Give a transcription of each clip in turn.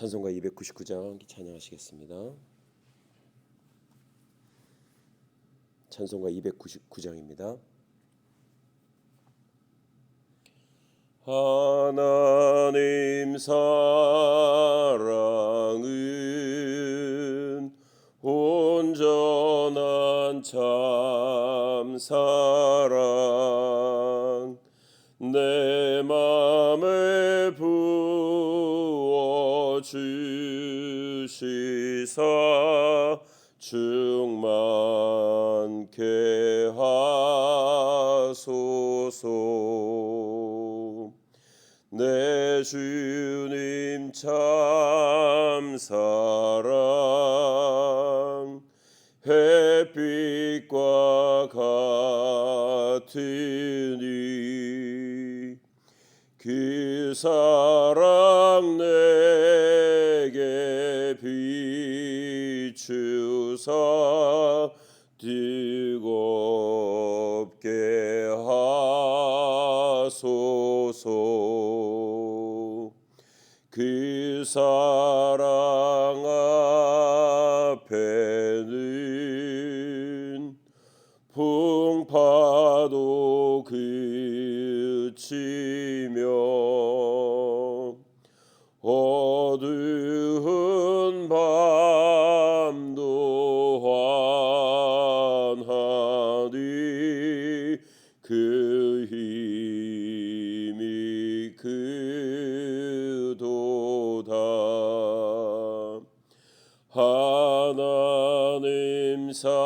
찬송가 299장 찬양하시겠습니다. 찬송가 299장입니다. 하나님 사랑은 온전한 참 사랑 내 맘에 부어 주시사 충만케 하소서. 내 주님 참 사랑 햇빛과 같으니 그 사랑 내게 비추사 뜨겁게 하소서. 그 사랑 앞에는 풍파도 그치며 어두운 밤도 환하니 그 힘이 크도다. 하나님 사랑은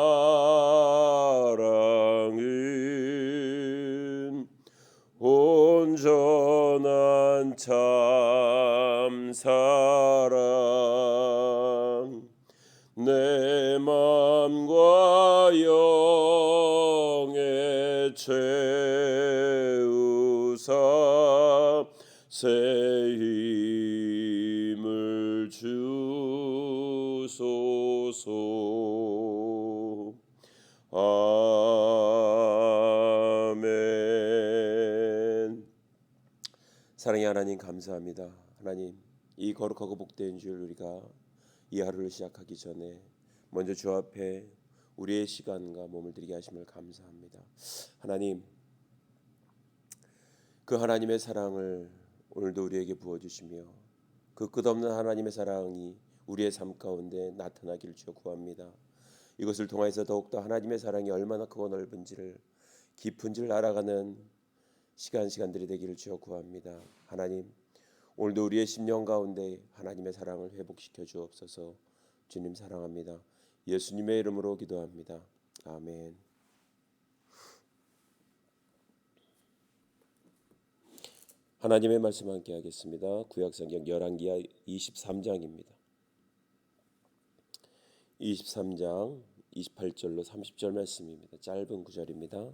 온전한 참 사랑 내 맘과 영에 채우사 새 힘을 주소서. 아멘. 사랑의 하나님 감사합니다. 하나님, 이 거룩하고 복된 주일 우리가 이 하루를 시작하기 전에 먼저 주 앞에 우리의 시간과 몸을 드리게 하심을 감사합니다. 하나님, 그 하나님의 사랑을 오늘도 우리에게 부어주시며 그 끝없는 하나님의 사랑이 우리의 삶 가운데 나타나기를 주여 구합니다. 이것을 통해서 더욱더 하나님의 사랑이 얼마나 크고 넓은지를 깊은지를 알아가는 시간들이 되기를 주여 구합니다. 하나님, 오늘도 우리의 심령 가운데 하나님의 사랑을 회복시켜 주옵소서. 주님 사랑합니다. 예수님의 이름으로 기도합니다. 아멘. 하나님의 말씀 함께 하겠습니다. 구약성경 열왕기하 23장입니다. 23장 28절로 30절 말씀입니다. 짧은 구절입니다.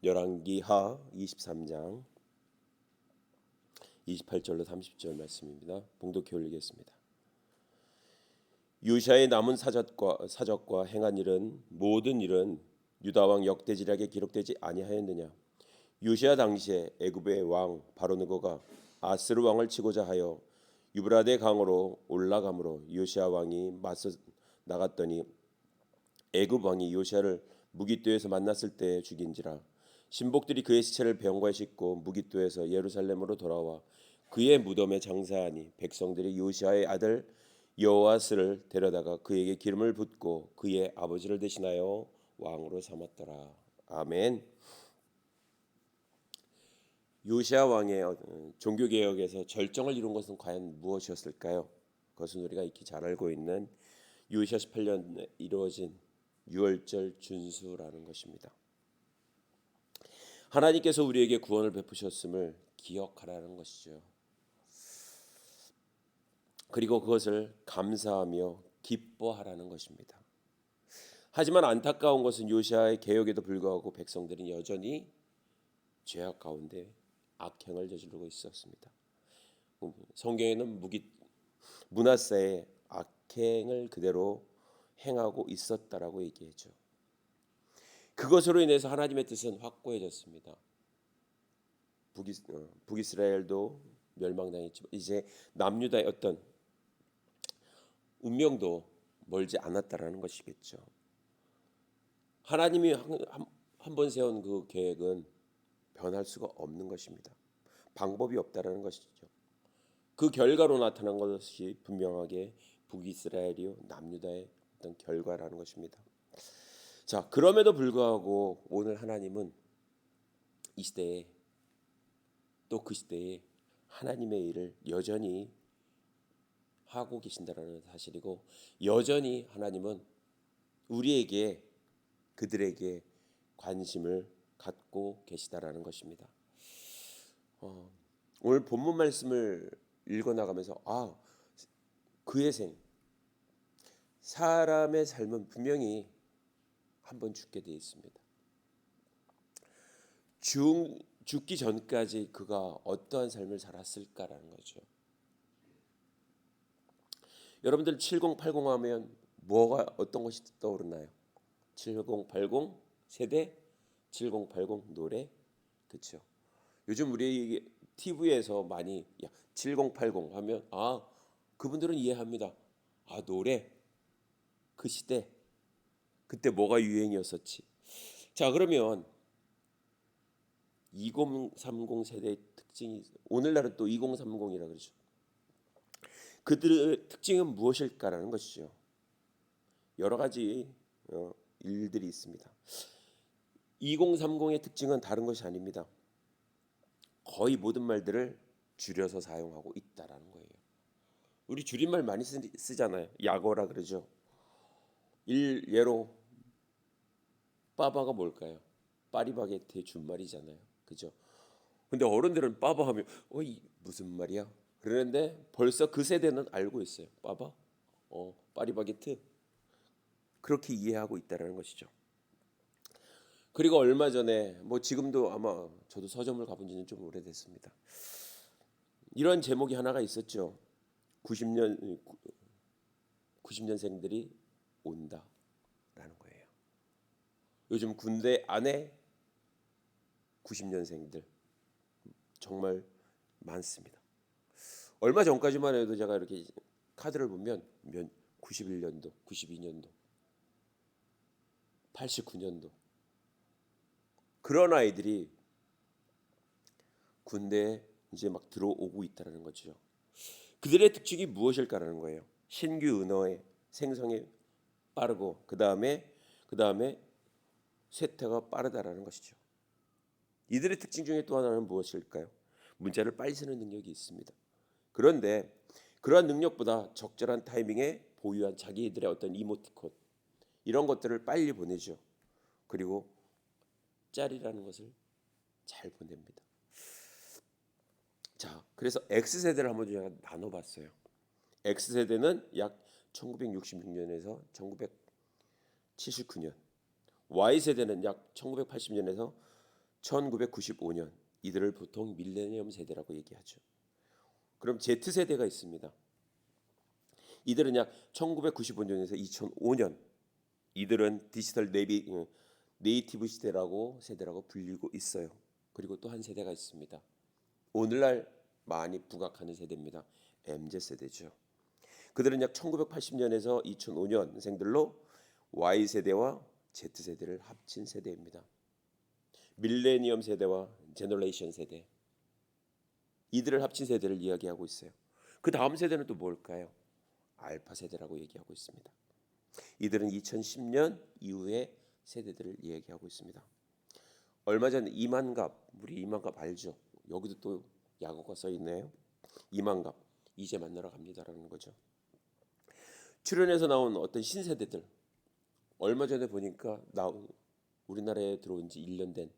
열왕기하 23장 28절로 30절 말씀입니다. 봉독해 올리겠습니다. 요시아의 남은 사적과 행한 일은 모든 일은 유다 왕 역대지략에 기록되지 아니하였느냐. 요시아 당시에 애굽의 왕 바로느고가 아스르 왕을 치고자 하여 유브라데 강으로 올라가므로 요시아 왕이 맞서 나갔더니 애굽 왕이 요시아를 무깃도에서 만났을 때 죽인지라. 신복들이 그의 시체를 병거에 싣고 무깃도에서 예루살렘으로 돌아와 그의 무덤에 장사하니 백성들이 요시아의 아들 여호아스를 데려다가 그에게 기름을 붓고 그의 아버지를 대신하여 왕으로 삼았더라. 아멘. 요시아 왕의 종교개혁에서 절정을 이룬 것은 과연 무엇이었을까요? 그것은 우리가 익히 잘 알고 있는 요시아 18년에 이루어진 유월절 준수라는 것입니다. 하나님께서 우리에게 구원을 베푸셨음을 기억하라는 것이죠. 그리고 그것을 감사하며 기뻐하라는 것입니다. 하지만 안타까운 것은 요시아의 개혁에도 불구하고 백성들은 여전히 죄악 가운데 악행을 저지르고 있었습니다. 성경에는 므낫세의 악행을 그대로 행하고 있었다라고 얘기했죠. 그것으로 인해서 하나님의 뜻은 확고해졌습니다. 북이스라엘도 멸망당했지만 이제 남유다의 어떤 운명도 멀지 않았다라는 것이겠죠. 하나님이 한 번 세운 그 계획은 변할 수가 없는 것입니다. 방법이 없다라는 것이죠. 그 결과로 나타난 것이 분명하게 북이스라엘이요 남유다의 어떤 결과라는 것입니다. 자, 그럼에도 불구하고 오늘 하나님은 이 시대에 또 그 시대에 하나님의 일을 여전히 하고 계신다라는 사실이고, 여전히 하나님은 우리에게 그들에게 관심을 갖고 계시다라는 것입니다. 오늘 본문 말씀을 읽어 나가면서 그의 사람의 삶은 분명히 한번 죽게 되어 있습니다. 죽기 전까지 그가 어떠한 삶을 살았을까라는 거죠. 여러분들 7080 하면 어떤 것이 떠오르나요? 7080 세대, 7080 노래, 그렇죠. 요즘 우리 TV에서 많이 7080 하면 그분들은 이해합니다. 노래, 그 시대, 그때 뭐가 유행이었었지. 자, 그러면 2030 세대의 특징이 오늘날은 또 2030이라 그러죠. 그들의 특징은 무엇일까라는 것이죠. 여러 가지 일들이 있습니다. 2030의 특징은 다른 것이 아닙니다. 거의 모든 말들을 줄여서 사용하고 있다라는 거예요. 우리 줄임말 많이 쓰잖아요. 약어라 그러죠. 예로 빠바가 뭘까요? 파리바게트의 준말이잖아요. 그죠? 근데 어른들은 빠바 하면 이 무슨 말이야? 그러는데 벌써 그 세대는 알고 있어요. 빠바? 파리바게트? 그렇게 이해하고 있다라는 것이죠. 그리고 얼마 전에 지금도 아마 저도 서점을 가본 지는 좀 오래됐습니다. 이런 제목이 하나가 있었죠. 90년생들이 온다라는 거예요. 요즘 군대 안에 90년생들 정말 많습니다. 얼마 전까지만 해도 제가 이렇게 카드를 보면 91년도, 92년도, 89년도 그런 아이들이 군대에 이제 막 들어오고 있다는 거죠. 그들의 특징이 무엇일까라는 거예요. 신규 은어의 생성이 빠르고 그 다음에 쇠퇴가 빠르다라는 것이죠. 이들의 특징 중에 또 하나는 무엇일까요? 문자를 빨리 쓰는 능력이 있습니다. 그런데 그러한 능력보다 적절한 타이밍에 보유한 자기들의 어떤 이모티콘 이런 것들을 빨리 보내죠. 그리고 짤이라는 것을 잘 보냅니다. 자, 그래서 X세대를 한번 제가 나눠봤어요. X세대는 약 1966년에서 1979년, Y세대는 약 1980년에서 1995년, 이들을 보통 밀레니엄 세대라고 얘기하죠. 그럼 Z세대가 있습니다. 이들은 약 1995년에서 2005년, 이들은 디지털 네이티브 세대라고 불리고 있어요. 그리고 또 한 세대가 있습니다. 오늘날 많이 부각하는 세대입니다. MZ세대죠. 그들은 약 1980년에서 2005년생들로 Y세대와 Z세대를 합친 세대입니다. 밀레니엄 세대와 제너레이션 세대, 이들을 합친 세대를 이야기하고 있어요. 그 다음 세대는 또 뭘까요? 알파 세대라고 얘기하고 있습니다. 이들은 2010년 이후의 세대들을 이야기하고 있습니다. 얼마 전 이만갑, 우리 이만갑 알죠? 여기도 또 약어가 써 있네요. 이만갑, 이제 만나러 갑니다라는 거죠. 출연해서 나온 어떤 신세대들, 얼마 전에 보니까 우리나라에 들어온 지 1년 된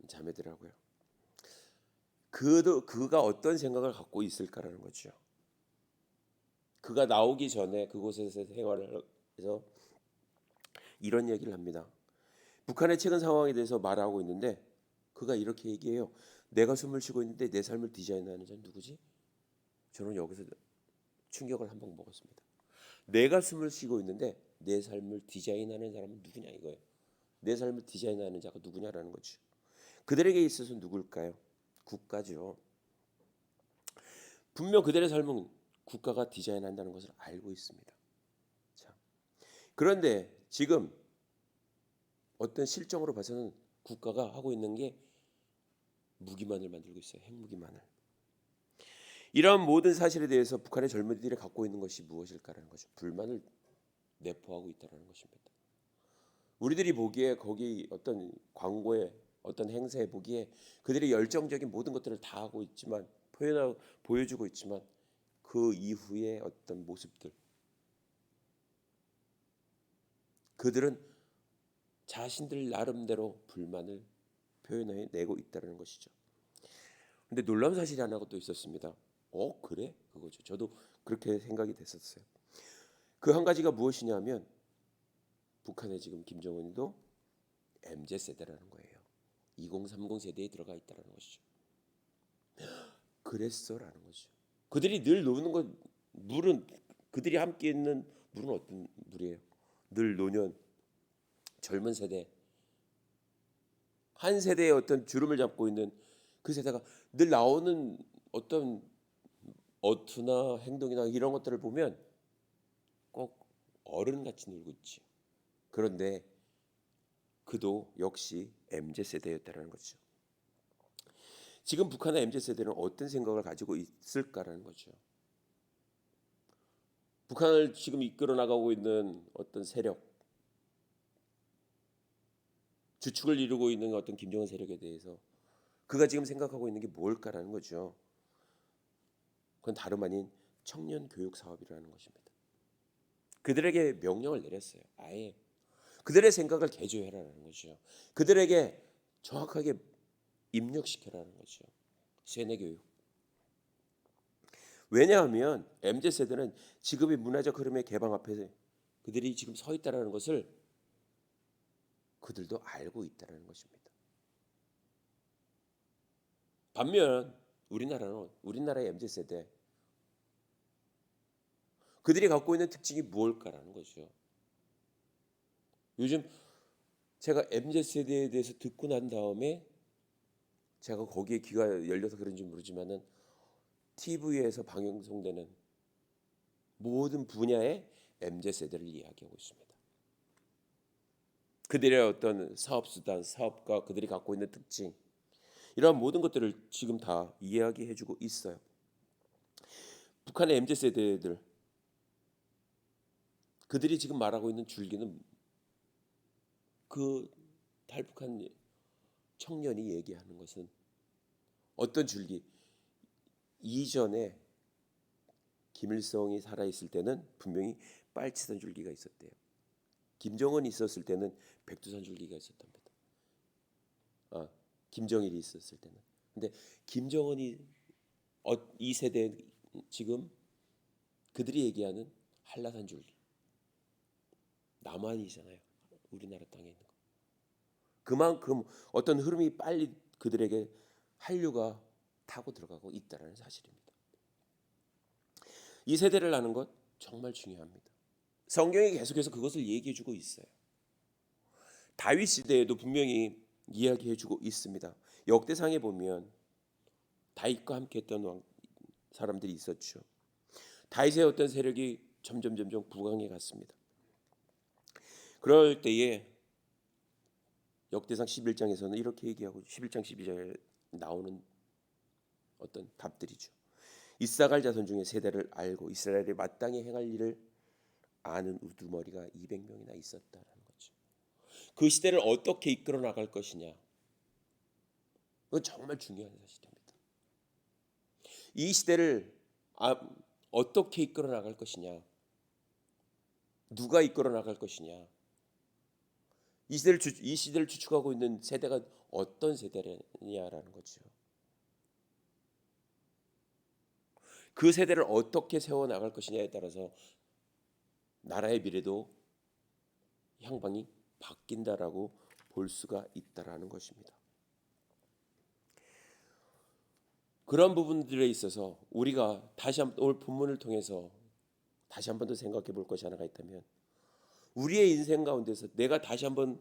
자매더라고요. 그가 어떤 생각을 갖고 있을까라는 거죠. 그가 나오기 전에 그곳에서 생활을 해서 이런 얘기를 합니다. 북한의 최근 상황에 대해서 말하고 있는데 그가 이렇게 얘기해요. 내가 숨을 쉬고 있는데 내 삶을 디자인하는 자는 누구지? 저는 여기서 충격을 한번 먹었습니다. 내가 숨을 쉬고 있는데 내 삶을 디자인하는 사람은 누구냐 이거예요. 내 삶을 디자인하는 자가 누구냐라는 거죠. 그들에게 있어서 누굴까요? 국가죠. 분명 그들의 삶은 국가가 디자인한다는 것을 알고 있습니다. 자, 그런데 지금 어떤 실정으로 봐서는 국가가 하고 있는 게 무기만을 만들고 있어요. 핵무기만을. 이러한 모든 사실에 대해서 북한의 젊은이들이 갖고 있는 것이 무엇일까라는 거죠. 불만을 내포하고 있다는 것입니다. 우리들이 보기에 거기 어떤 광고에 어떤 행사에 보기에 그들이 열정적인 모든 것들을 다 하고 있지만 보여주고 있지만 그 이후의 어떤 모습들, 그들은 자신들 나름대로 불만을 표현해내고 있다는 것이죠. 근데 놀라운 사실이 하나가 또 있었습니다. 그래? 그거죠. 저도 그렇게 생각이 됐었어요. 그 한 가지가 무엇이냐면 북한의 지금 김정은도 MZ 세대라는 거예요. 2030 세대에 들어가 있다는 것이죠. 그랬어라는 거죠. 그들이 늘 노는 것 물은 그들이 함께 있는 물은 어떤 물이에요? 늘 노년 젊은 세대 한 세대의 어떤 주름을 잡고 있는 그 세대가 늘 나오는 어떤 어투나 행동이나 이런 것들을 보면 꼭 어른같이 놀고 있지. 그런데 그도 역시 MZ 세대였다는 거죠. 지금 북한의 MZ 세대는 어떤 생각을 가지고 있을까라는 거죠. 북한을 지금 이끌어 나가고 있는 어떤 세력, 주축을 이루고 있는 어떤 김정은 세력에 대해서 그가 지금 생각하고 있는 게 뭘까라는 거죠. 그건 다름 아닌 청년 교육 사업이라는 것입니다. 그들에게 명령을 내렸어요. 아예 그들의 생각을 개조해라는 거죠. 그들에게 정확하게 입력시켜라는 거죠. 세뇌 교육. 왜냐하면 MZ 세대는 지금의 문화적 흐름의 개방 앞에 그들이 지금 서 있다는 것을 그들도 알고 있다는 것입니다. 반면 우리나라의 MZ 세대 그들이 갖고 있는 특징이 무엇일까라는 거죠. 요즘 제가 MZ 세대에 대해서 듣고 난 다음에 제가 거기에 귀가 열려서 그런지 모르지만은 TV에서 방송되는 모든 분야의 MZ 세대를 이야기하고 있습니다. 그들의 어떤 사업 수단, 사업과 그들이 갖고 있는 특징 이러한 모든 것들을 지금 다 이야기해주고 있어요. 북한의 MZ 세대들 그들이 지금 말하고 있는 줄기는 그 탈북한 청년이 얘기하는 것은 어떤 줄기? 이전에 김일성이 살아있을 때는 분명히 빨치산 줄기가 있었대요. 김정은이 있었을 때는 백두산 줄기가 있었답니다. 김정일이 있었을 때는. 근데 김정은이 이 세대 지금 그들이 얘기하는 한라산 줄기. 남한이잖아요. 우리나라 땅에 있는 거. 그만큼 어떤 흐름이 빨리 그들에게 한류가 타고 들어가고 있다는 사실입니다. 이 세대를 아는 것 정말 중요합니다. 성경이 계속해서 그것을 얘기해주고 있어요. 다윗 시대에도 분명히 이야기해주고 있습니다. 역대상에 보면 다윗과 함께했던 사람들이 있었죠. 다윗의 어떤 세력이 점점 부강해 갔습니다. 그럴 때에 역대상 11장에서는 이렇게 얘기하고 11장 12절에 나오는 어떤 답들이죠. 이사갈 자손 중에 세대를 알고 이스라엘이 마땅히 행할 일을 아는 우두머리가 200명이나 있었다라는 거죠. 그 시대를 어떻게 이끌어 나갈 것이냐. 그건 정말 중요한 사실입니다. 이 시대를 어떻게 이끌어 나갈 것이냐. 누가 이끌어 나갈 것이냐. 이 시대를 주축하고 있는 세대가 어떤 세대냐라는 거죠. 그 세대를 어떻게 세워 나갈 것이냐에 따라서 나라의 미래도 향방이 바뀐다라고 볼 수가 있다라는 것입니다. 그런 부분들에 있어서 우리가 다시 한번 오늘 본문을 통해서 다시 한 번 더 생각해 볼 것이 하나가 있다면 우리의 인생 가운데서 내가 다시 한번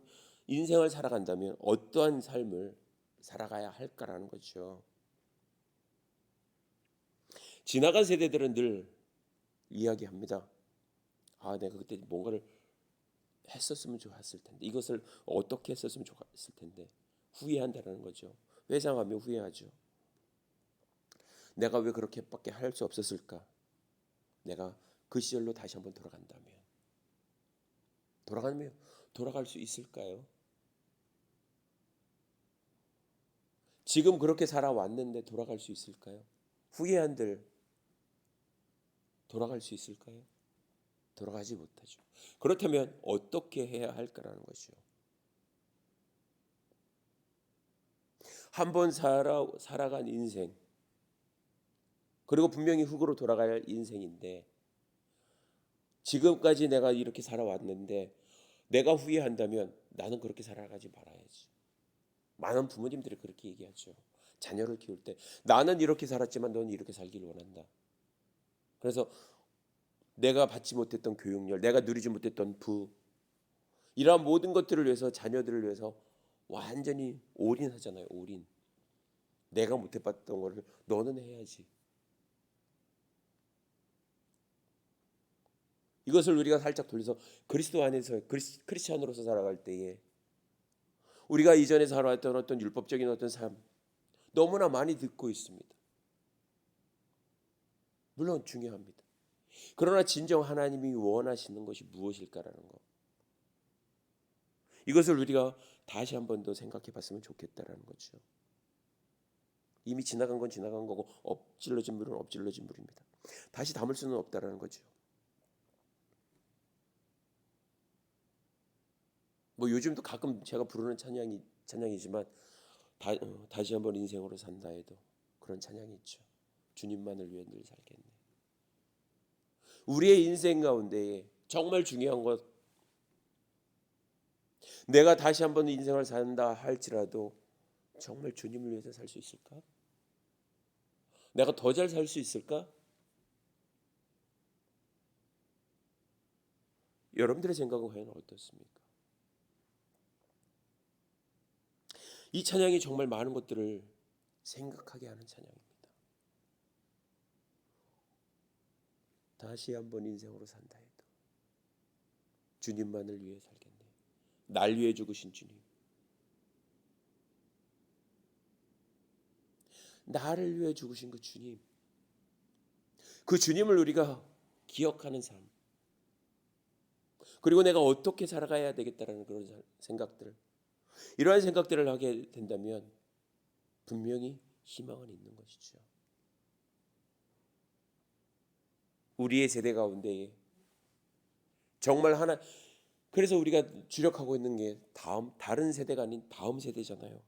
인생을 살아간다면 어떠한 삶을 살아가야 할까라는 거죠. 지나간 세대들은 늘 이야기합니다. 내가 그때 뭔가를 했었으면 좋았을 텐데, 이것을 어떻게 했었으면 좋았을 텐데, 후회한다는 거죠. 회상하며 후회하죠. 내가 왜 그렇게밖에 할 수 없었을까? 내가 그 시절로 다시 한번 돌아갈 수 있을까요? 지금 그렇게 살아왔는데 돌아갈 수 있을까요? 후회한들 돌아갈 수 있을까요? 돌아가지 못하죠. 그렇다면 어떻게 해야 할까라는 것이죠. 한번 살아간 인생, 그리고 분명히 흙으로 돌아갈 인생인데, 지금까지 내가 이렇게 살아왔는데 내가 후회한다면 나는 그렇게 살아가지 말아야지. 많은 부모님들이 그렇게 얘기하죠. 자녀를 키울 때 나는 이렇게 살았지만 너는 이렇게 살기를 원한다. 그래서 내가 받지 못했던 교육열, 내가 누리지 못했던 이러한 모든 것들을 위해서, 자녀들을 위해서 완전히 올인하잖아요. 올인. 내가 못해봤던 거를 너는 해야지. 이것을 우리가 살짝 돌려서 그리스도 안에서 크리스찬으로서 살아갈 때에 우리가 이전에 살아왔던 어떤 율법적인 어떤 삶 너무나 많이 듣고 있습니다. 물론 중요합니다. 그러나 진정 하나님이 원하시는 것이 무엇일까라는 것, 이것을 우리가 다시 한 번 더 생각해 봤으면 좋겠다라는 거죠. 이미 지나간 건 지나간 거고 엎질러진 물은 엎질러진 물입니다. 다시 담을 수는 없다라는 거죠. 요즘도 가끔 제가 부르는 찬양이지만 다시 한번 인생으로 산다 해도 그런 찬양이 있죠. 주님만을 위해 늘 살겠네. 우리의 인생 가운데에 정말 중요한 것, 내가 다시 한번 인생을 산다 할지라도 정말 주님을 위해서 살 수 있을까? 내가 더 잘 살 수 있을까? 여러분들의 생각은 과연 어떻습니까? 이 찬양이 정말 많은 것들을 생각하게 하는 찬양입니다. 다시 한번 인생으로 산다 해도 주님만을 위해 살겠네. 날 위해 죽으신 주님, 나를 위해 죽으신 그 주님, 그 주님을 우리가 기억하는 삶, 그리고 내가 어떻게 살아가야 되겠다라는 그런 생각들, 이러한 생각들을 하게 된다면 분명히 희망은 있는 것이죠. 우리의 세대 가운데에 정말 그래서 우리가 주력하고 있는 게 다른 세대가 아닌 다음 세대잖아요.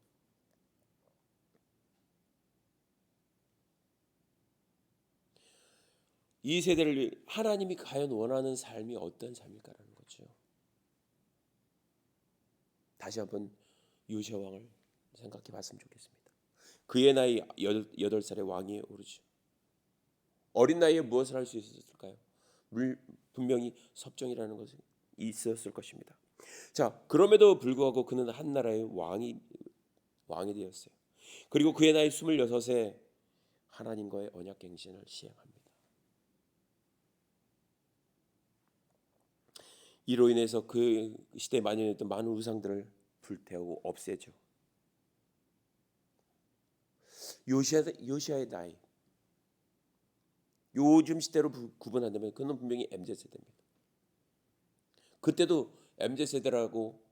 이 세대를 하나님이 과연 원하는 삶이 어떤 삶일까라는 거죠. 다시 한번 요시야 왕을 생각해 봤으면 좋겠습니다. 그의 나이 8살의 왕위에 오르죠. 어린 나이에 무엇을 할 수 있었을까요? 분명히 섭정이라는 것이 있었을 것입니다. 자, 그럼에도 불구하고 그는 한 나라의 왕이 되었어요. 그리고 그의 나이 26에 하나님과의 언약 갱신을 시행합니다. 이로 인해서 그 시대에 만연했던 많은 우상들을 불태우고 없애죠. 요시아의 나이, 요즘 시대로 구분한다면 그는 분명히 MZ세대입니다. 그때도 MZ세대라고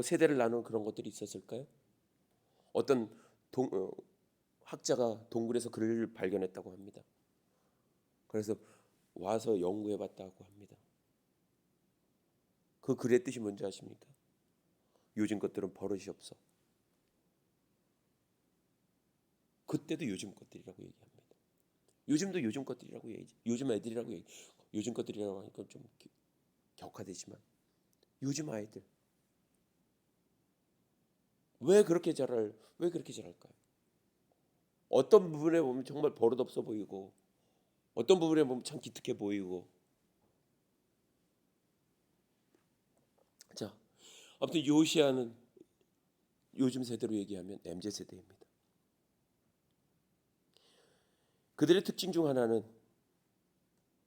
세대를 나누는 그런 것들이 있었을까요? 어떤 학자가 동굴에서 글을 발견했다고 합니다. 그래서 와서 연구해봤다고 합니다. 그 글의 뜻이 뭔지 아십니까? 요즘 것들은 버릇이 없어. 그때도 요즘 것들이라고 얘기합니다. 요즘도 요즘 것들이라고 요즘 애들이라고 요즘 것들이라고 하니까 좀 격화되지만 요즘 아이들 왜 그렇게 자랄까요? 어떤 부분에 보면 정말 버릇없어 보이고 어떤 부분에 보면 참 기특해 보이고. 자, 아무튼 요시아는 요즘 세대로 얘기하면 MZ 세대입니다. 그들의 특징 중 하나는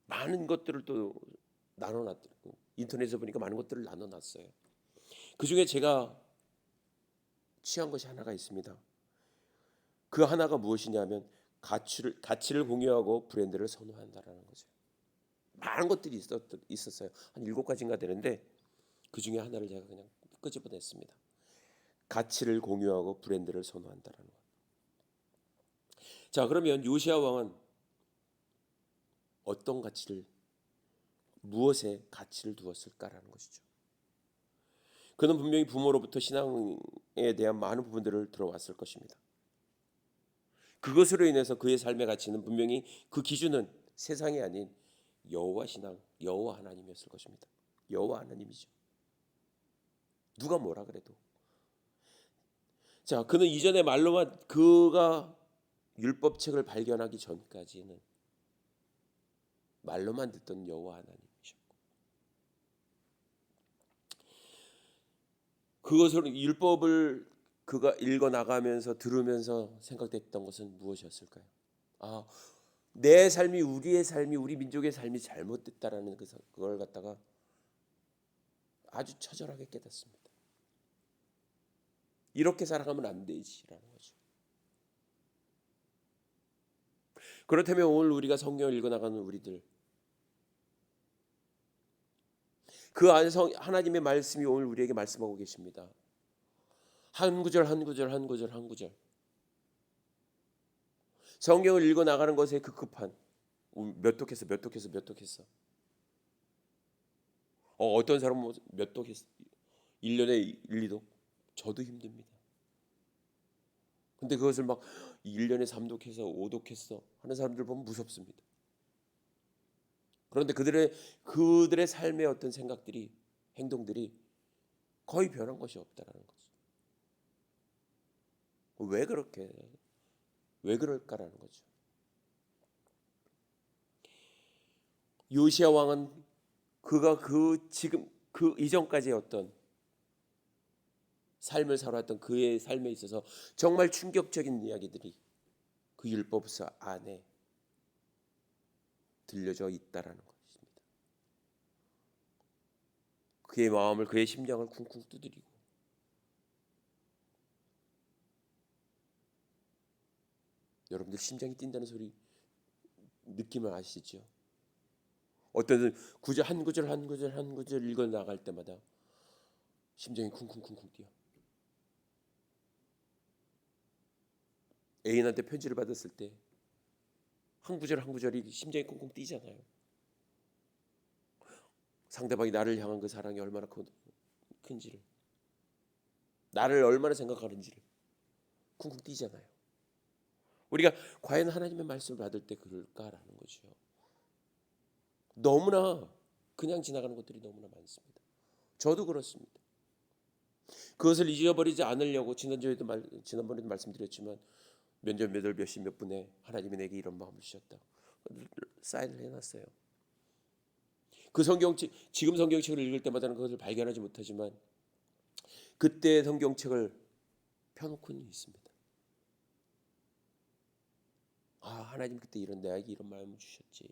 많은 것들을 또 나눠놨더라고요. 인터넷에 보니까 많은 것들을 나눠놨어요. 그 중에 제가 취한 것이 하나가 있습니다. 그 하나가 무엇이냐면 가치를 공유하고 브랜드를 선호한다라는 거죠. 많은 것들이 있었어요. 한 7가지인가 되는데 그 중에 하나를 제가 그냥 끄집어냈습니다. 가치를 공유하고 브랜드를 선호한다라는 것. 자, 그러면 요시야 왕은 어떤 가치를, 무엇에 가치를 두었을까라는 것이죠. 그는 분명히 부모로부터 신앙에 대한 많은 부분들을 들어왔을 것입니다. 그것으로 인해서 그의 삶의 가치는 분명히 그 기준은 세상이 아닌 여호와 신앙, 여호와 하나님이었을 것입니다. 여호와 하나님이죠. 누가 뭐라 그래도. 자, 그는 이전에 말로만, 그가 율법책을 발견하기 전까지는 말로만 듣던 여호와 하나님이셨고, 그것을, 율법을 그가 읽어 나가면서 들으면서 생각됐던 것은 무엇이었을까요? 아, 내 삶이, 우리의 삶이, 우리 민족의 삶이 잘못됐다라는 그걸 갖다가 아주 처절하게 깨닫습니다. 이렇게 살아가면 안 되지라는 거죠. 그렇다면 오늘 우리가 성경을 읽어 나가는 우리들, 그 안에서 하나님의 말씀이 오늘 우리에게 말씀하고 계십니다. 한 구절 한 구절 한 구절 한 구절. 성경을 읽어 나가는 것에 급급한, 몇 독했어 몇 독했어 몇 독했어. 어떤 사람은 몇 독했어, 1년에 1, 2독. 저도 힘듭니다. 근데 그것을 막 1년에 3독해서 5독했어 하는 사람들 보면 무섭습니다. 그런데 그들의 삶의 어떤 생각들이, 행동들이 거의 변한 것이 없다라는 거죠. 왜 그럴까라는 거죠. 요시야 왕은 그가 지금 그 이전까지의 어떤 삶을 살아왔던 그의 삶에 있어서 정말 충격적인 이야기들이 그 율법서 안에 들려져 있다라는 것입니다. 그의 마음을, 그의 심장을 쿵쿵 두드리고, 여러분들 심장이 뛴다는 소리 느낌을 아시죠? 어떤 구절 한 구절 한 구절 한 구절 읽어 나갈 때마다 심장이 쿵쿵쿵쿵 뛰어. 애인한테 편지를 받았을 때 한 구절 한 구절이 심장이 쿵쿵 뛰잖아요. 상대방이 나를 향한 그 사랑이 얼마나 큰지를, 나를 얼마나 생각하는지를 쿵쿵 뛰잖아요. 우리가 과연 하나님의 말씀을 받을 때 그럴까라는 거죠. 너무나 그냥 지나가는 것들이 너무나 많습니다. 저도 그렇습니다. 그것을 잊어버리지 않으려고 지난번에도 말씀드렸지만 몇 월 몇시 몇 분에 하나님이 내게 이런 마음을 주셨다, 사인을 해놨어요. 그 지금 성경책을 읽을 때마다는 그것을 발견하지 못하지만 그때 성경책을 펴놓고는 있습니다. 아, 하나님 그때 내게 이런 마음을 주셨지.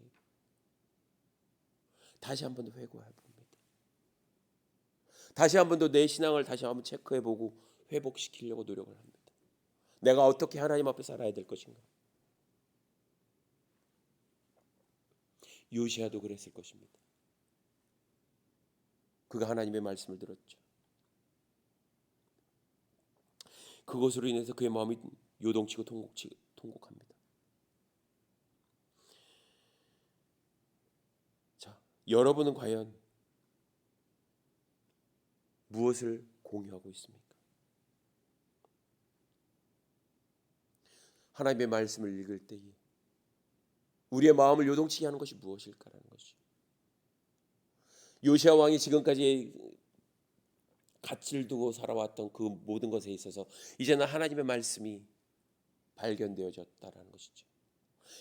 다시 한 번 더 회고해 봅니다. 다시 한 번 더 내 신앙을 다시 한번 체크해보고 회복시키려고 노력을 합니다. 내가 어떻게 하나님 앞에 살아야 될 것인가. 요시야도 그랬을 것입니다. 그가 하나님의 말씀을 들었죠. 그것으로 인해서 그의 마음이 요동치고 통곡합니다. 자, 여러분은 과연 무엇을 공유하고 있습니까? 하나님의 말씀을 읽을 때에 우리의 마음을 요동치게 하는 것이 무엇일까라는 것이죠. 요시야 왕이 지금까지 가치를 두고 살아왔던 그 모든 것에 있어서 이제는 하나님의 말씀이 발견되어졌다라는 것이죠.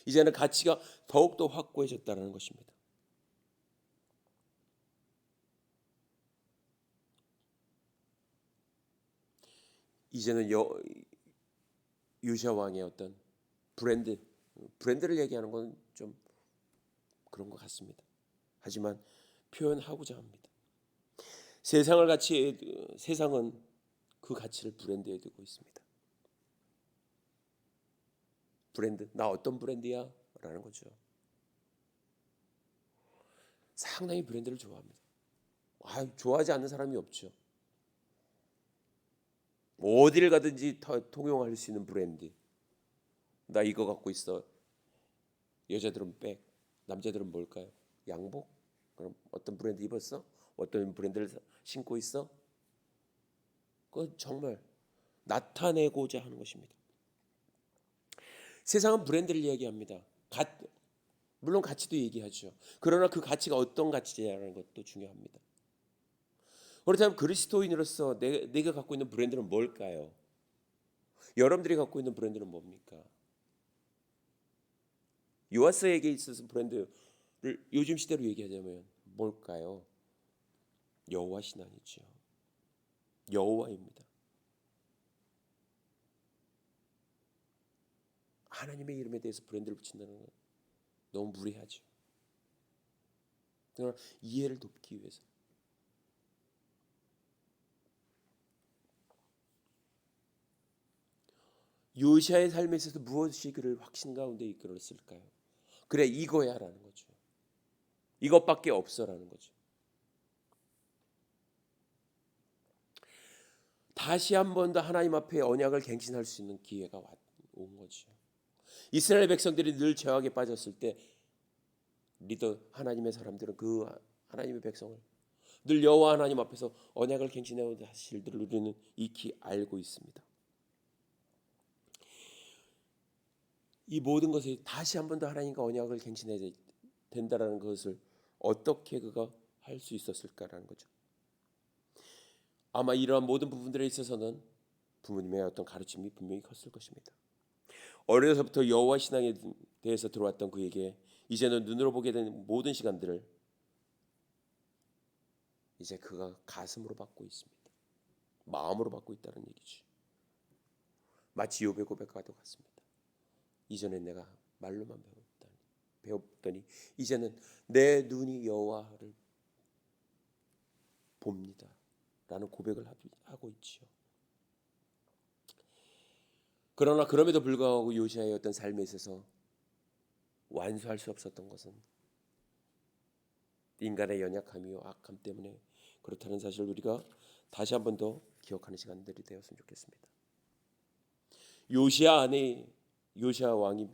이제는 가치가 더욱더 확고해졌다라는 것입니다. 이제는 요시야 왕의 어떤 브랜드, 브랜드를 얘기하는 건 좀 그런 것 같습니다. 하지만 표현하고자 합니다. 세상은 그 가치를 브랜드에 두고 있습니다. 브랜드, 나 어떤 브랜드야? 라는 거죠. 상당히 브랜드를 좋아합니다. 좋아하지 않는 사람이 없죠. 어디를 가든지 다 통용할 수 있는 브랜드. 나 이거 갖고 있어. 여자들은 백, 남자들은 뭘까요? 양복? 그럼 어떤 브랜드 입었어? 어떤 브랜드를 신고 있어? 그건 정말 나타내고자 하는 것입니다. 세상은 브랜드를 얘기합니다. 물론 가치도 얘기하죠. 그러나 그 가치가 어떤 가치냐는 것도 중요합니다. 그렇다면 그리스도인으로서 내가 갖고 있는 브랜드는 뭘까요? 여러분들이 갖고 있는 브랜드는 뭡니까? 요아스에게 있어서 브랜드를 요즘 시대로 얘기하자면 뭘까요? 여호와 신앙이죠. 여호와입니다. 하나님의 이름에 대해서 브랜드를 붙인다는 건 너무 무리하죠. 그러나 이해를 돕기 위해서 요시아의 삶에 있어서 무엇이 그를 확신 가운데 이끌었을까요? 그래 이거야라는 거죠. 이것밖에 없어라는 거죠. 다시 한 번 더 하나님 앞에 언약을 갱신할 수 있는 기회가 온 거죠. 이스라엘 백성들이 늘 죄악에 빠졌을 때 리더 하나님의 사람들은 그 하나님의 백성을 늘 여호와 하나님 앞에서 언약을 갱신해온 사실들을 우리는 익히 알고 있습니다. 이 모든 것이 다시 한 번 더 하나님과 언약을 갱신해야 된다라는 것을 어떻게 그가 할 수 있었을까라는 거죠. 아마 이러한 모든 부분들에 있어서는 부모님의 어떤 가르침이 분명히 컸을 것입니다. 어려서부터 여호와 신앙에 대해서 들어왔던 그에게 이제는 눈으로 보게 된 모든 시간들을 이제 그가 가슴으로 받고 있습니다. 마음으로 받고 있다는 얘기죠. 마치 욥의 고백과도 같습니다. 이전에 내가 말로만 배웠더니 이제는 내 눈이 여호와를 봅니다. 라는 고백을 하고 있지요. 그러나 그럼에도 불구하고 요시아의 어떤 삶에 있어서 완수할 수 없었던 것은 인간의 연약함이요 악함 때문에 그렇다는 사실을 우리가 다시 한 번 더 기억하는 시간들이 되었으면 좋겠습니다. 요시아 안에 요시아 왕이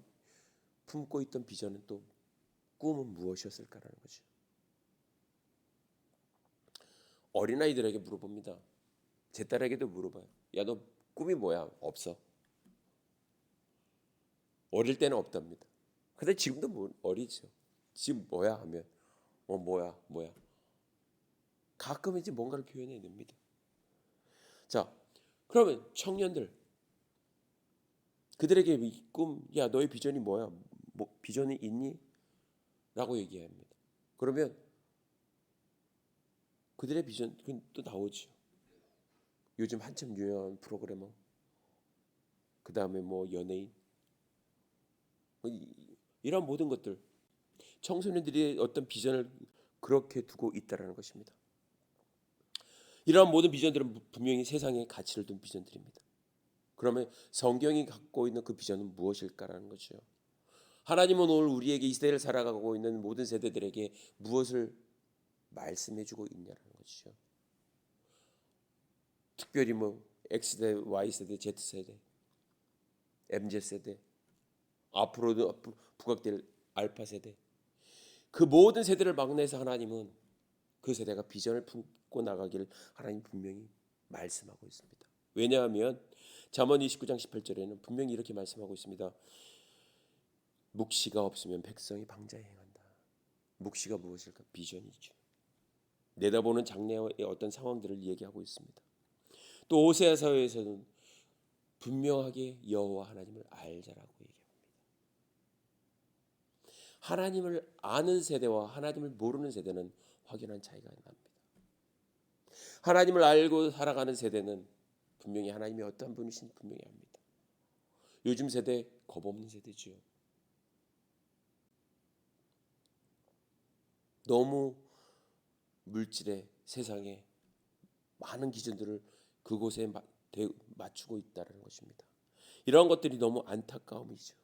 품고 있던 비전은 또 꿈은 무엇이었을까라는 거죠. 어린아이들에게 물어봅니다. 제 딸에게도 물어봐요. 야, 너 꿈이 뭐야? 없어. 어릴 때는 없답니다. 근데 지금도 어리죠. 지금 뭐야 하면 뭐야. 가끔 이제 뭔가를 표현해냅니다. 자, 그러면 청년들 그들에게 이 꿈, 야 너의 비전이 뭐야? 비전이 있니? 라고 얘기합니다. 그러면 그들의 비전 또 나오죠. 요즘 한참 유명한 프로그래머, 그 다음에 연예인, 이런 모든 것들 청소년들이 어떤 비전을 그렇게 두고 있다라는 것입니다. 이러한 모든 비전들은 분명히 세상에 가치를 둔 비전들입니다. 그러면 성경이 갖고 있는 그 비전은 무엇일까라는 거죠. 하나님은 오늘 우리에게 이 시대를 살아가고 있는 모든 세대들에게 무엇을 말씀해주고 있냐라는 것이죠. 특별히 X세대, Y세대, Z세대, MZ세대, 앞으로도 부각될 알파세대, 그 모든 세대를 막내해서 하나님은 그 세대가 비전을 품고 나가기를 하나님 분명히 말씀하고 있습니다. 왜냐하면 잠언 29장 18절에는 분명히 이렇게 말씀하고 있습니다. 묵시가 없으면 백성이 방자에 행한다. 묵시가 무엇일까? 비전이죠. 내다보는 장래의 어떤 상황들을 얘기하고 있습니다. 또 오세아서에서는 분명하게 여호와 하나님을 알자라고 얘기합니다. 하나님을 아는 세대와 하나님을 모르는 세대는 확연한 차이가 납니다. 하나님을 알고 살아가는 세대는 분명히 하나님이 어떤 분이신지 분명히 압니다. 요즘 세대 겁없는 세대지요. 너무 물질의 세상에 많은 기준들을 그곳에 맞추고 있다는 것입니다. 이러한 것들이 너무 안타까움이죠.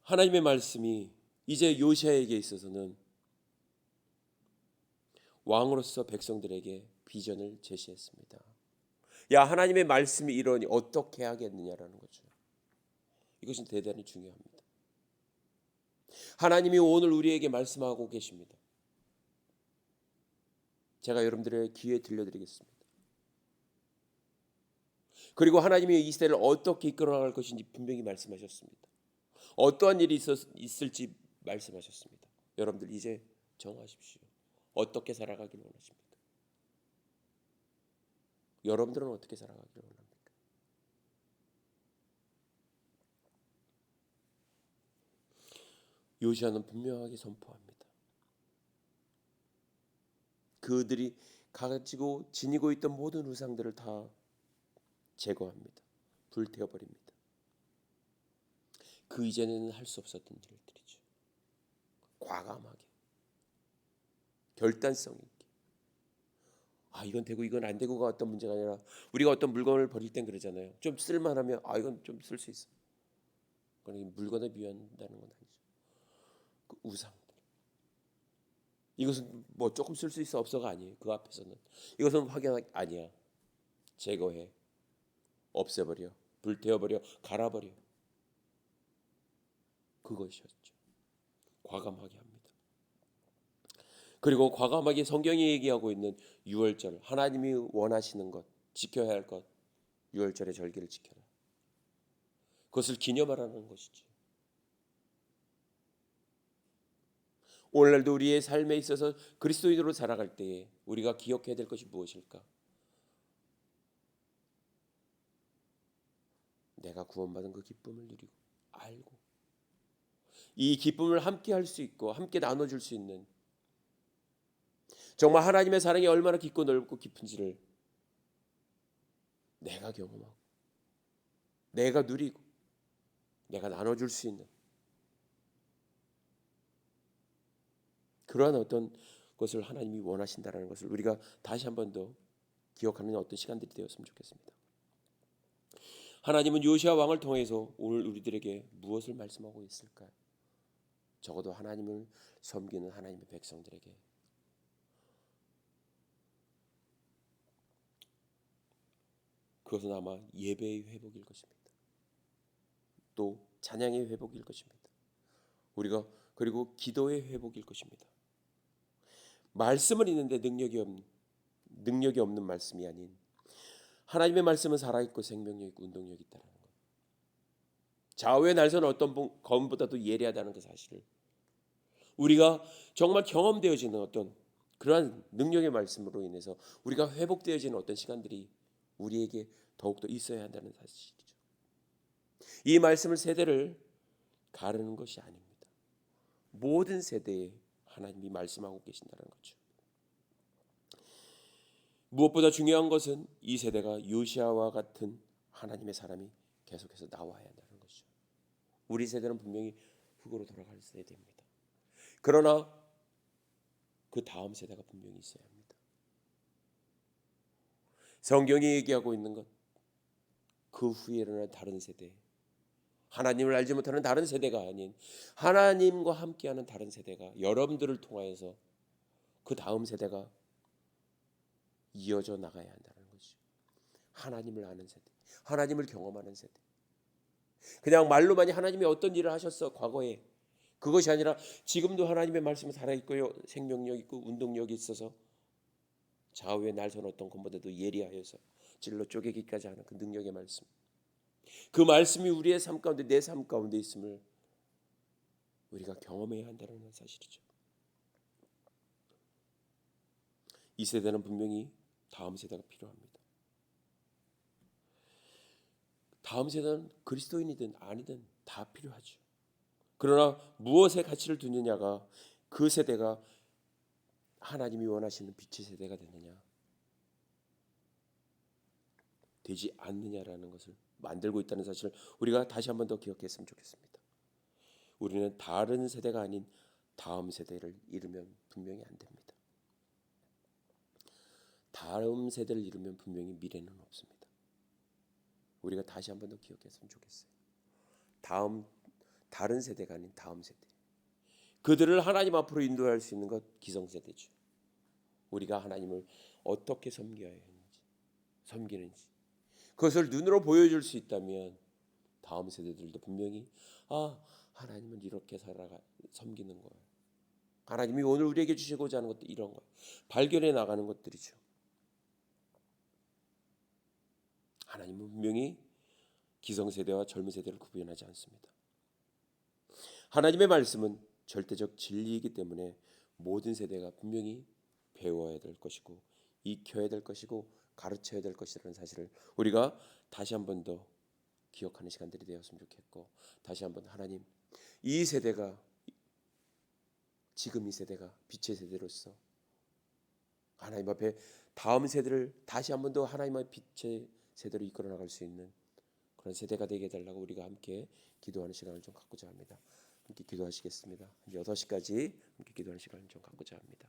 하나님의 말씀이 이제 요시아에게 있어서는 왕으로서 백성들에게 비전을 제시했습니다. 야, 하나님의 말씀이 이러니 어떻게 하겠느냐라는 거죠. 이것은 대단히 중요합니다. 하나님이 오늘 우리에게 말씀하고 계십니다. 제가 여러분들의 귀에 들려드리겠습니다. 그리고 하나님이 이 시대를 어떻게 이끌어갈 것인지 분명히 말씀하셨습니다. 어떠한 일이 있을지 말씀하셨습니다. 여러분들 이제 정하십시오. 어떻게 살아가길 원하십니까? 여러분들은 어떻게 살아가길 원합니까? 요시아는 분명하게 선포합니다. 그들이 가지고 지니고 있던 모든 우상들을 다 제거합니다. 불태워버립니다. 그 이전에는 할 수 없었던 일들이죠. 과감하게, 결단성 있게. 이건 되고 이건 안 되고가 어떤 문제가 아니라 우리가 어떤 물건을 버릴 땐 그러잖아요. 좀 쓸만하면 이건 좀 쓸 수 있어. 그러니 물건에 비한다는 건 아니죠. 그 우상들. 이것은 뭐 조금 쓸 수 있어 없어가 아니에요. 그 앞에서는 이것은 확연 아니야. 제거해, 없애버려, 불태워버려, 갈아버려. 그것이었죠. 과감하게 합니다. 그리고 과감하게 성경이 얘기하고 있는 유월절, 하나님이 원하시는 것, 지켜야 할 것, 유월절의 절기를 지켜라. 그것을 기념하라는 것이죠. 오늘날도 우리의 삶에 있어서 그리스도인으로 살아갈 때에 우리가 기억해야 될 것이 무엇일까? 내가 구원받은 그 기쁨을 누리고 알고 이 기쁨을 함께 할 수 있고 함께 나눠줄 수 있는, 정말 하나님의 사랑이 얼마나 깊고 넓고 깊은지를 내가 경험하고 내가 누리고 내가 나눠줄 수 있는 그러한 어떤 것을 하나님이 원하신다는 것을 우리가 다시 한 번 더 기억하는 어떤 시간들이 되었으면 좋겠습니다. 하나님은 요시아 왕을 통해서 오늘 우리들에게 무엇을 말씀하고 있을까요? 적어도 하나님을 섬기는 하나님의 백성들에게 그것은 아마 예배의 회복일 것입니다. 또 찬양의 회복일 것입니다. 우리가 그리고 기도의 회복일 것입니다. 말씀은 있는데 능력이 없는 말씀이 아닌 하나님의 말씀은 살아있고 생명력 있고 운동력이 있다는 것. 좌우의 날선 어떤 검보다도 예리하다는 그 사실을 우리가 정말 경험되어지는 어떤 그러한 능력의 말씀으로 인해서 우리가 회복되어지는 어떤 시간들이 우리에게 더욱더 있어야 한다는 사실이죠. 이 말씀을 세대를 가르는 것이 아닙니다. 모든 세대에 하나님이 말씀하고 계신다는 거죠. 무엇보다 중요한 것은 이 세대가 요시아와 같은 하나님의 사람이 계속해서 나와야 한다는 것이죠. 우리 세대는 분명히 흙으로 돌아갈 세대입니다. 그러나 그 다음 세대가 분명히 있어야 합니다. 성경이 얘기하고 있는 것, 그 후에 일어날 다른 세대, 하나님을 알지 못하는 다른 세대가 아닌 하나님과 함께하는 다른 세대가 여러분들을 통하여서 그 다음 세대가 이어져 나가야 한다는 것이죠. 하나님을 아는 세대, 하나님을 경험하는 세대. 그냥 말로만이 하나님이 어떤 일을 하셨어 과거에, 그것이 아니라 지금도 하나님의 말씀이 살아있고요, 생명력 있고 운동력이 있어서 좌우의 날선 어떤 것보다도 예리하여서 찔러 쪼개기까지 하는 그 능력의 말씀, 그 말씀이 우리의 삶 가운데, 내 삶 가운데 있음을 우리가 경험해야 한다는 사실이죠. 이 세대는 분명히 다음 세대가 필요합니다. 다음 세대는 그리스도인이든 아니든 다 필요하죠. 그러나 무엇에 가치를 두느냐가 그 세대가 하나님이 원하시는 빛의 세대가 되느냐 되지 않느냐라는 것을 만들고 있다는 사실을 우리가 다시 한 번 더 기억했으면 좋겠습니다. 우리는 다른 세대가 아닌 다음 세대를 잃으면 분명히 안 됩니다. 다음 세대를 잃으면 분명히 미래는 없습니다. 우리가 다시 한 번 더 기억했으면 좋겠어요. 다른 세대가 아닌 다음 세대. 그들을 하나님 앞으로 인도할 수 있는 것 기성세대죠. 우리가 하나님을 어떻게 섬겨야 하는지, 섬기는지 그것을 눈으로 보여줄 수 있다면 다음 세대들도 분명히 하나님은 이렇게 섬기는 거예요. 하나님이 오늘 우리에게 주시고자 하는 것도 이런 거예요. 발견해 나가는 것들이죠. 하나님은 분명히 기성세대와 젊은 세대를 구분하지 않습니다. 하나님의 말씀은 절대적 진리이기 때문에 모든 세대가 분명히 배워야 될 것이고 익혀야 될 것이고 가르쳐야 될 것이라는 사실을 우리가 다시 한 번 더 기억하는 시간들이 되었으면 좋겠고, 다시 한 번 하나님, 이 세대가, 지금 이 세대가 빛의 세대로서 하나님 앞에 다음 세대를 다시 한 번 더 하나님의 빛의 세대로 이끌어 나갈 수 있는 그런 세대가 되게 해달라고 우리가 함께 기도하는 시간을 좀 갖고자 합니다. 함께 기도하시겠습니다. 6시까지 함께 기도하는 시간을 좀 갖고자 합니다.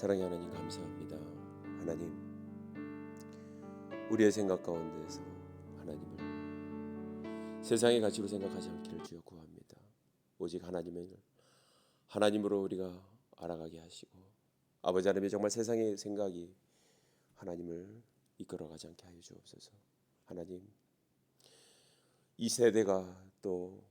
사랑의 하나님 감사합니다. 하나님, 우리의 생각 가운데에서 하나님을 세상의 가치로 생각하지 않기를 주여 구합니다. 오직 하나님으로 우리가 알아가게 하시고, 아버지 하나님의 정말 세상의 생각이 하나님을 이끌어가지 않게 하여 주옵소서. 하나님, 이 세대가 또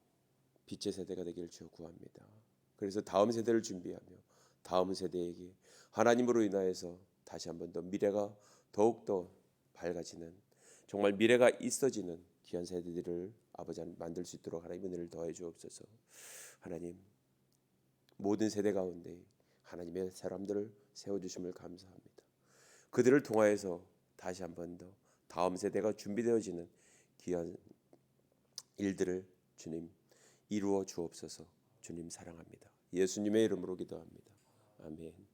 빛의 세대가 되기를 주여 구합니다. 그래서 다음 세대를 준비하며 다음 세대에게 하나님으로 인하여서 다시 한번 더 미래가 더욱더 밝아지는, 정말 미래가 있어지는 귀한 세대들을 아버지 하나님 만들 수 있도록 하나님 은혜를 더해 주옵소서. 하나님, 모든 세대 가운데 하나님의 사람들을 세워주심을 감사합니다. 그들을 통하여서 다시 한번 더 다음 세대가 준비되어지는 귀한 일들을 주님 이루어 주옵소서. 주님 사랑합니다. 예수님의 이름으로 기도합니다. 아멘.